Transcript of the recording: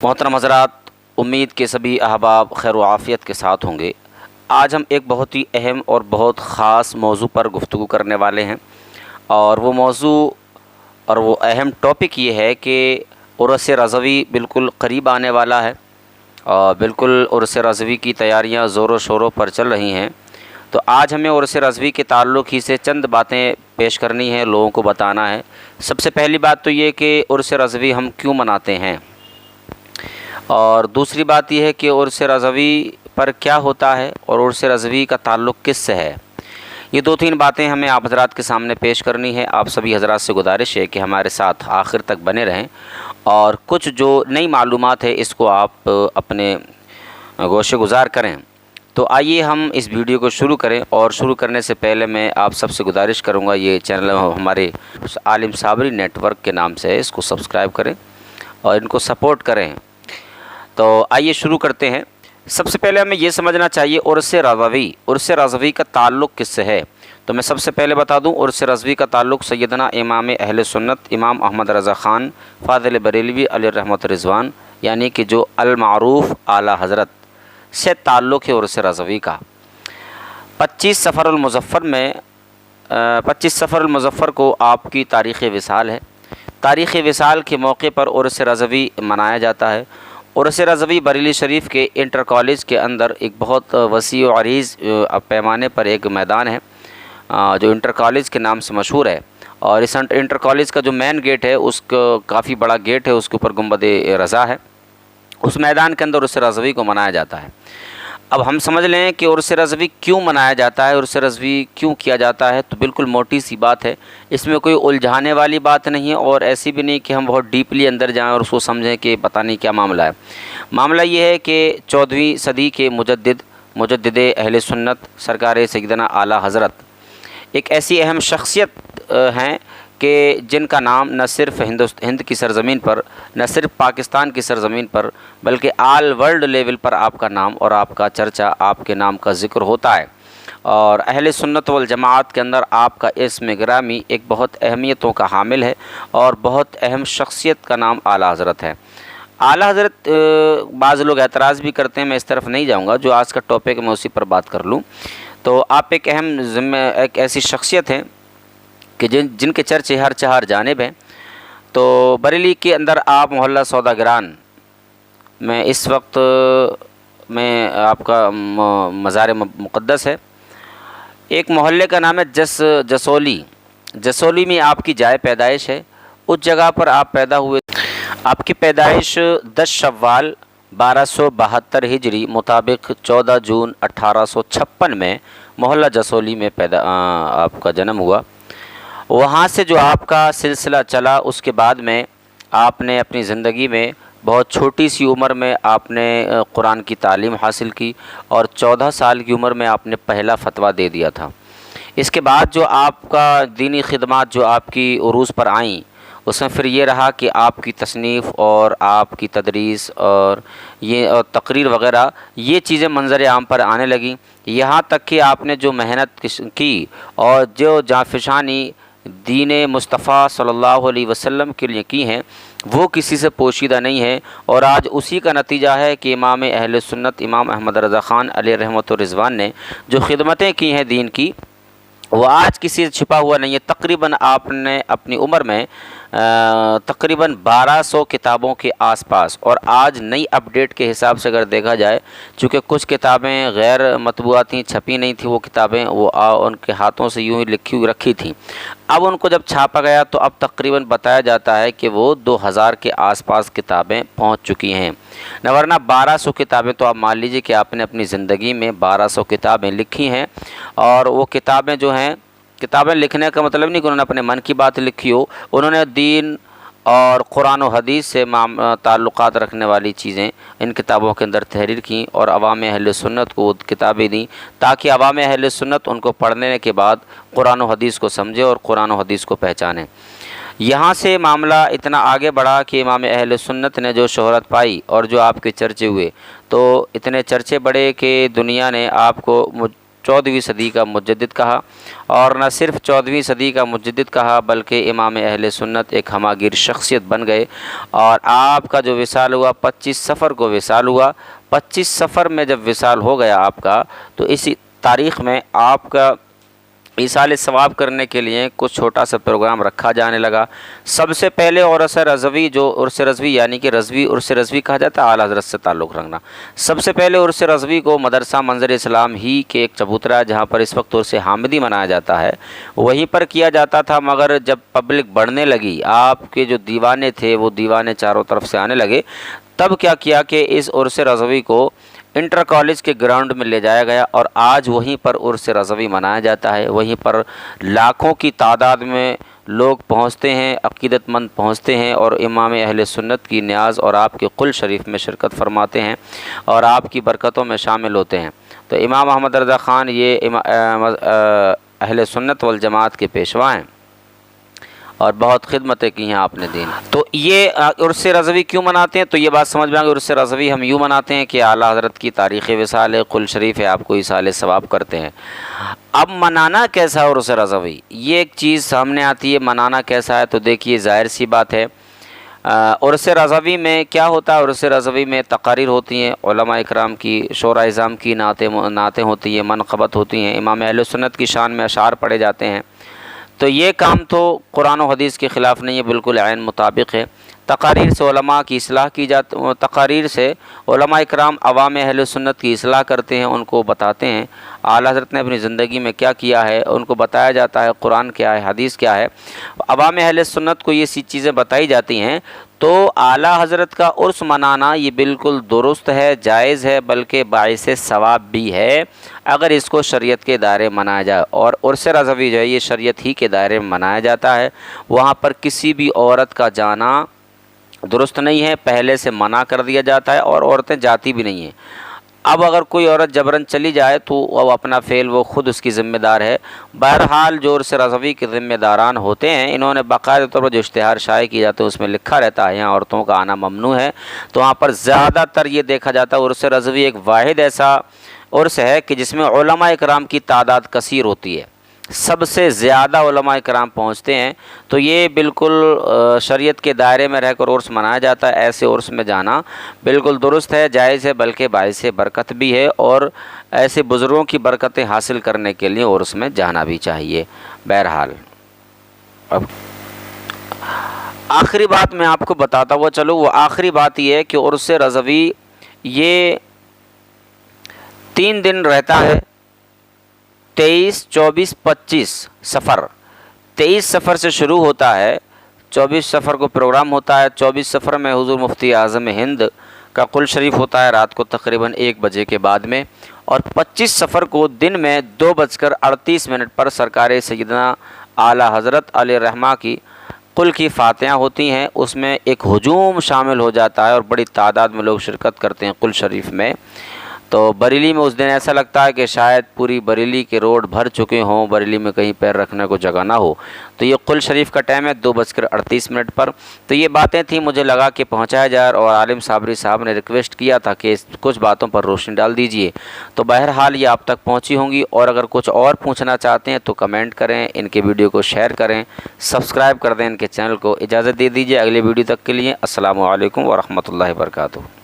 محترم حضرات، امید کے سبھی احباب خیر و عافیت کے ساتھ ہوں گے۔ آج ہم ایک بہت ہی اہم اور بہت خاص موضوع پر گفتگو کرنے والے ہیں، اور وہ موضوع اور وہ اہم ٹاپک یہ ہے کہ عرس رضوی بالکل قریب آنے والا ہے، اور بالکل عرس رضوی کی تیاریاں زور و شوروں پر چل رہی ہیں۔ تو آج ہمیں عرس رضوی کے تعلق ہی سے چند باتیں پیش کرنی ہیں، لوگوں کو بتانا ہے۔ سب سے پہلی بات تو یہ کہ عرس رضوی ہم کیوں مناتے ہیں، اور دوسری بات یہ ہے کہ عرس رضوی پر کیا ہوتا ہے اور عرس رضوی کا تعلق کس سے ہے۔ یہ دو تین باتیں ہمیں آپ حضرات کے سامنے پیش کرنی ہے۔ آپ سبھی حضرات سے گزارش ہے کہ ہمارے ساتھ آخر تک بنے رہیں، اور کچھ جو نئی معلومات ہے اس کو آپ اپنے گوشے گزار کریں۔ تو آئیے ہم اس ویڈیو کو شروع کریں، اور شروع کرنے سے پہلے میں آپ سب سے گزارش کروں گا، یہ چینل ہمارے عالم صابری نیٹ ورک کے نام سے ہے، اس کو سبسکرائب کریں اور ان کو سپورٹ کریں۔ تو آئیے شروع کرتے ہیں۔ سب سے پہلے ہمیں یہ سمجھنا چاہیے عرس رضوی کا تعلق کس سے ہے۔ تو میں سب سے پہلے بتا دوں، عرس رضوی کا تعلق سیدنا امام اہل سنت امام احمد رضا خان فاضل بریلوی علیہ رحمۃ رضوان، یعنی کہ جو المعروف اعلیٰ حضرت سے تعلق ہے عرس رضوی کا۔ 25 صفر المظفر کو آپ کی تاریخ وصال ہے۔ تاریخ وصال کے موقع پر عرس رضوی منایا جاتا ہے۔ عرس رضوی بریلی شریف کے انٹر کالج کے اندر ایک بہت وسیع و عریض پیمانے پر ایک میدان ہے، جو انٹر کالج کے نام سے مشہور ہے، اور اس انٹر کالج کا جو مین گیٹ ہے، اس کا کافی بڑا گیٹ ہے، اس کے اوپر گنبد رضا ہے۔ اس میدان کے اندر عرس رضوی کو منایا جاتا ہے۔ اب ہم سمجھ لیں کہ عرس رضوی کیوں منایا جاتا ہے، عرس رضوی کیوں کیا جاتا ہے، تو بالکل موٹی سی بات ہے، اس میں کوئی الجھانے والی بات نہیں ہے، اور ایسی بھی نہیں کہ ہم بہت ڈیپلی اندر جائیں اور اس کو سمجھیں کہ پتہ نہیں کیا معاملہ ہے۔ معاملہ یہ ہے کہ 14ویں صدی کے مجدد اہل سنت سرکار سیدنا اعلیٰ حضرت ایک ایسی اہم شخصیت ہیں کہ جن کا نام نہ صرف ہند کی سرزمین پر، نہ صرف پاکستان کی سرزمین پر، بلکہ آل ورلڈ لیول پر آپ کا نام اور آپ کا چرچا، آپ کے نام کا ذکر ہوتا ہے۔ اور اہل سنت والجماعت کے اندر آپ کا اسم گرامی ایک بہت اہمیتوں کا حامل ہے، اور بہت اہم شخصیت کا نام اعلیٰ حضرت ہے۔ اعلیٰ حضرت بعض لوگ اعتراض بھی کرتے ہیں، میں اس طرف نہیں جاؤں گا، جو آج کا ٹاپک میں اسی پر بات کر لوں۔ تو آپ ایک ایک ایسی شخصیت ہیں کہ جن کے چرچے ہر چہار جانب ہیں۔ تو بریلی کے اندر آپ محلہ سوداگران میں اس وقت میں آپ کا مزار مقدس ہے۔ ایک محلے کا نام ہے جسولی میں آپ کی جائے پیدائش ہے، اس جگہ پر آپ پیدا ہوئے۔ آپ کی پیدائش 10 شوال 1272 ہجری مطابق 14 جون 1856 میں محلہ جسولی میں آپ کا جنم ہوا۔ وہاں سے جو آپ کا سلسلہ چلا، اس کے بعد میں آپ نے اپنی زندگی میں بہت چھوٹی سی عمر میں آپ نے قرآن کی تعلیم حاصل کی، اور 14 سال کی عمر میں آپ نے پہلا فتویٰ دے دیا تھا۔ اس کے بعد جو آپ کا دینی خدمات جو آپ کی عروج پر آئیں، اس میں پھر یہ رہا کہ آپ کی تصنیف اور آپ کی تدریس اور تقریر وغیرہ یہ چیزیں منظر عام پر آنے لگیں، یہاں تک کہ آپ نے جو محنت کی اور جو جانفشانی دین مصطفیٰ صلی اللہ علیہ وسلم کے لیے کی ہیں، وہ کسی سے پوشیدہ نہیں ہے، اور آج اسی کا نتیجہ ہے کہ امام اہل سنت امام احمد رضا خان علیہ رحمۃ رضوان نے جو خدمتیں کی ہیں دین کی، وہ آج کسی سے چھپا ہوا نہیں ہے۔ تقریباً آپ نے اپنی عمر میں تقریباً 1200 کتابوں کے آس پاس، اور آج نئی اپڈیٹ کے حساب سے اگر دیکھا جائے، چونکہ کچھ کتابیں غیر مطبوعہ تھیں، چھپی نہیں تھیں، وہ کتابیں وہ ان کے ہاتھوں سے یوں ہی لکھی ہوئی رکھی تھیں، اب ان کو جب چھاپا گیا تو اب تقریباً بتایا جاتا ہے کہ وہ 2000 کے آس پاس کتابیں پہنچ چکی ہیں، نہ ورنہ 1200 کتابیں تو آپ مان لیجیے کہ آپ نے اپنی زندگی میں 1200 کتابیں لکھی ہیں۔ اور وہ کتابیں جو ہیں، کتابیں لکھنے کا مطلب نہیں کہ انہوں نے اپنے من کی بات لکھی ہو، انہوں نے دین اور قرآن و حدیث سے تعلقات رکھنے والی چیزیں ان کتابوں کے اندر تحریر کیں، اور عوام اہل سنت کو وہ کتابیں دیں تاکہ عوام اہل سنت ان کو پڑھنے کے بعد قرآن و حدیث کو سمجھے اور قرآن و حدیث کو پہچانیں۔ یہاں سے معاملہ اتنا آگے بڑھا کہ امام اہل سنت نے جو شہرت پائی اور جو آپ کے چرچے ہوئے، تو اتنے چرچے بڑھے کہ دنیا نے آپ کو 14ویں صدی کا مجدد کہا، اور نہ صرف 14ویں صدی کا مجدد کہا بلکہ امام اہل سنت ایک ہماگیر شخصیت بن گئے۔ اور آپ کا جو وصال ہوا 25 صفر کو وصال ہوا۔ 25 صفر میں جب وصال ہو گیا آپ کا، تو اسی تاریخ میں آپ کا ایصال ثواب کرنے کے لیے کچھ چھوٹا سا پروگرام رکھا جانے لگا۔ سب سے پہلے عرس رضوی، جو عرس رضوی یعنی کہ رضوی عرس رضوی کہا جاتا ہے، اعلیٰ حضرت سے تعلق رکھنا، سب سے پہلے عرس رضوی کو مدرسہ منظر اسلام ہی کے ایک چبوترا جہاں پر اس وقت عرس حامدی منایا جاتا ہے، وہیں پر کیا جاتا تھا۔ مگر جب پبلک بڑھنے لگی، آپ کے جو دیوانے تھے وہ دیوانے چاروں طرف سے آنے لگے، تب کیا کیا کہ اس عرس رضوی کو انٹر کالج کے گراؤنڈ میں لے جایا گیا، اور آج وہیں پر عرس رضوی منایا جاتا ہے۔ وہیں پر لاکھوں کی تعداد میں لوگ پہنچتے ہیں، عقیدت مند پہنچتے ہیں، اور امام اہل سنت کی نیاز اور آپ کے قل شریف میں شرکت فرماتے ہیں اور آپ کی برکتوں میں شامل ہوتے ہیں۔ تو امام احمد رضا خان یہ اہل سنت والجماعت کے پیشوا ہیں اور بہت خدمتیں کی ہیں آپ نے دین۔ تو یہ عرس رضوی کیوں مناتے ہیں؟ تو یہ بات سمجھ میں آ گئی، عرس رضوی ہم یوں مناتے ہیں کہ اعلیٰ حضرت کی تاریخ وصال ہے، قل شریف ہے، آپ کو ایصال ثواب کرتے ہیں۔ اب منانا کیسا ہے عرس رضوی، یہ ایک چیز سامنے آتی ہے، منانا کیسا ہے؟ تو دیکھیے ظاہر سی بات ہے، عرس رضوی میں کیا ہوتا ہے؟ عرس رضوی میں تقاریر ہوتی ہیں، علماء اکرام کی، شورا اعظام کی نعتیں ہوتی ہیں، منقبت ہوتی ہیں، امام اہل سنت کی شان میں اشعار پڑھے جاتے ہیں۔ تو یہ کام تو قرآن و حدیث کے خلاف نہیں ہے، بالکل عین مطابق ہے۔ تقاریر سے علماء کی اصلاح کی جاتی، تقاریر سے علماء اکرام عوام اہل سنت کی اصلاح کرتے ہیں، ان کو بتاتے ہیں اعلیٰ حضرت نے اپنی زندگی میں کیا کیا ہے، ان کو بتایا جاتا ہے قرآن کیا ہے، حدیث کیا ہے۔ عوام اہل سنت کو یہ سی چیزیں بتائی جاتی ہیں، تو اعلیٰ حضرت کا عرس منانا یہ بالکل درست ہے، جائز ہے، بلکہ باعث ثواب بھی ہے اگر اس کو شریعت کے دائرے منایا جائے۔ اور عرس رضوی جو ہے یہ شریعت ہی کے دائرے میں منایا جاتا ہے، وہاں پر کسی بھی عورت کا جانا درست نہیں ہے، پہلے سے منع کر دیا جاتا ہے، اور عورتیں جاتی بھی نہیں ہیں۔ اب اگر کوئی عورت جبراً چلی جائے تو وہ اپنا فعل وہ خود اس کی ذمہ دار ہے۔ بہرحال جو عرس رضوی کے ذمہ داران ہوتے ہیں، انہوں نے باقاعدہ طور پر جو اشتہار شائع کیا جاتا ہے اس میں لکھا رہتا ہے یہاں عورتوں کا آنا ممنوع ہے، تو وہاں پر زیادہ تر یہ دیکھا جاتا ہے عرس رضوی ایک واحد ایسا عرس ہے کہ جس میں علماء اکرام کی تعداد کثیر ہوتی ہے، سب سے زیادہ علماء کرام پہنچتے ہیں، تو یہ بالکل شریعت کے دائرے میں رہ کر عرس منایا جاتا ہے۔ ایسے عرس میں جانا بالکل درست ہے، جائز ہے، بلکہ باعث برکت بھی ہے، اور ایسے بزرگوں کی برکتیں حاصل کرنے کے لیے عرس میں جانا بھی چاہیے۔ بہرحال اب آخری بات میں آپ کو بتاتا ہوا چلو، وہ آخری بات یہ ہے کہ عرس رضوی یہ 3 دن رہتا ہے، 23، 24، 25 صفر۔ 23 صفر سے شروع ہوتا ہے، 24 صفر کو پروگرام ہوتا ہے، 24 صفر میں حضور مفتی اعظم ہند کا قل شریف ہوتا ہے رات کو تقریباً 1 بجے کے بعد میں، اور 25 صفر کو دن میں 2:38 پر سرکار سیدنا اعلیٰ حضرت علیہ الرحمہ کی قل کی فاتحہ ہوتی ہیں، اس میں ایک ہجوم شامل ہو جاتا ہے اور بڑی تعداد میں لوگ شرکت کرتے ہیں قل شریف میں۔ تو بریلی میں اس دن ایسا لگتا ہے کہ شاید پوری بریلی کے روڈ بھر چکے ہوں، بریلی میں کہیں پیر رکھنے کو جگہ نہ ہو۔ تو یہ قل شریف کا ٹائم ہے 2:38 پر۔ تو یہ باتیں تھیں، مجھے لگا کہ پہنچایا جائے، اور عالم صابری صاحب نے ریکویسٹ کیا تھا کہ کچھ باتوں پر روشنی ڈال دیجئے، تو بہرحال یہ آپ تک پہنچی ہوں گی۔ اور اگر کچھ اور پوچھنا چاہتے ہیں تو کمنٹ کریں، ان کے ویڈیو کو شیئر کریں، سبسکرائب کر دیں ان کے چینل کو۔ اجازت دے دیجئے اگلے ویڈیو تک کے لیے۔ السلام علیکم ورحمۃ اللہ وبرکاتہ۔